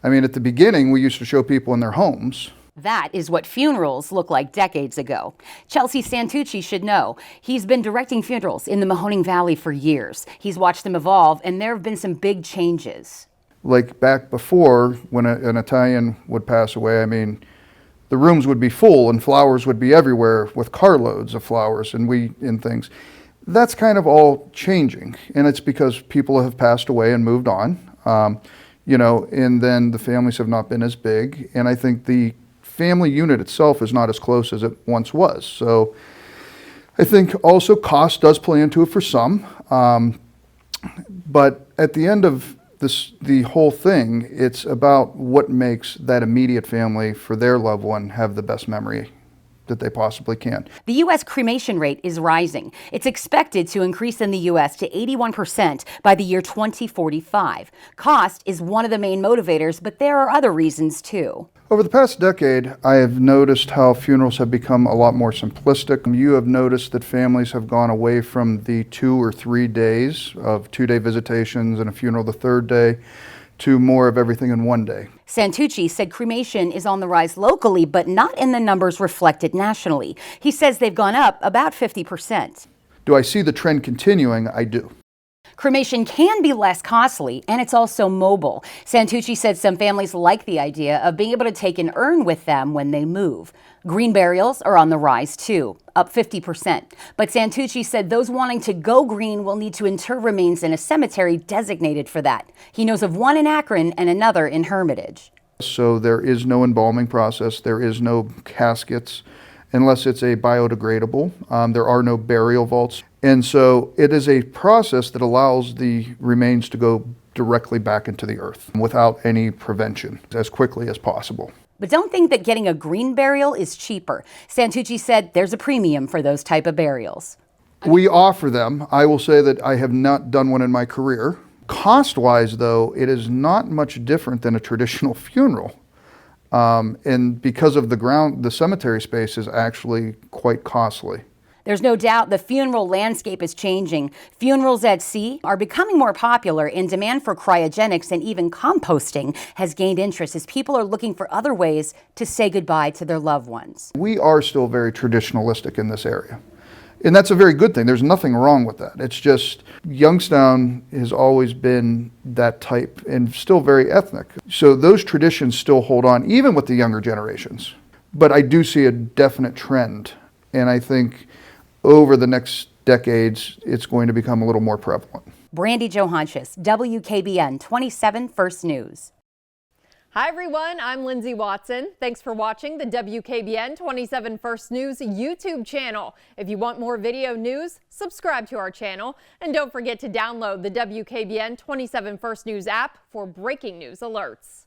I mean, at the beginning, we used to show people in their homes. That is what funerals looked like decades ago. Chelsea Santucci should know. He's been directing funerals in the Mahoning Valley for years. He's watched them evolve, and there have been some big changes. Like back before, when an Italian would pass away, I mean, the rooms would be full and flowers would be everywhere with carloads of flowers and things. That's kind of all changing, and it's because people have passed away and moved on, and then the families have not been as big, and I think the family unit itself is not as close as it once was. So I think also cost does play into it for some, but at the end of the whole thing, it's about what makes that immediate family for their loved one have the best memory that they possibly can. The U.S. cremation rate is rising. It's expected to increase in the U.S. to 81% by the year 2045. Cost is one of the main motivators, but there are other reasons too. Over the past decade, I have noticed how funerals have become a lot more simplistic. You have noticed that families have gone away from the 2 or 3 days of 2-day visitations and a funeral the third day to more of everything in one day. Santucci said cremation is on the rise locally, but not in the numbers reflected nationally. He says they've gone up about 50%. Do I see the trend continuing? I do. Cremation can be less costly, and it's also mobile. Santucci said some families like the idea of being able to take an urn with them when they move. Green burials are on the rise too, up 50%. But Santucci said those wanting to go green will need to inter remains in a cemetery designated for that. He knows of one in Akron and another in Hermitage. So there is no embalming process, there is no caskets, unless it's a biodegradable. There are no burial vaults. And so it is a process that allows the remains to go directly back into the earth without any prevention as quickly as possible. But don't think that getting a green burial is cheaper. Santucci said there's a premium for those type of burials. We offer them. I will say that I have not done one in my career. Cost-wise, though, it is not much different than a traditional funeral. And because of the cemetery space is actually quite costly. There's no doubt the funeral landscape is changing. Funerals at sea are becoming more popular, and demand for cryogenics and even composting has gained interest as people are looking for other ways to say goodbye to their loved ones. We are still very traditionalistic in this area. And that's a very good thing. There's nothing wrong with that. It's just Youngstown has always been that type and still very ethnic. So those traditions still hold on, even with the younger generations. But I do see a definite trend, and I think over the next decades, it's going to become a little more prevalent. Brandy Johanches, WKBN 27 First News. Hi everyone, I'm Lindsay Watson. Thanks for watching the WKBN 27 First News YouTube channel. If you want more video news, subscribe to our channel. And don't forget to download the WKBN 27 First News app for breaking news alerts.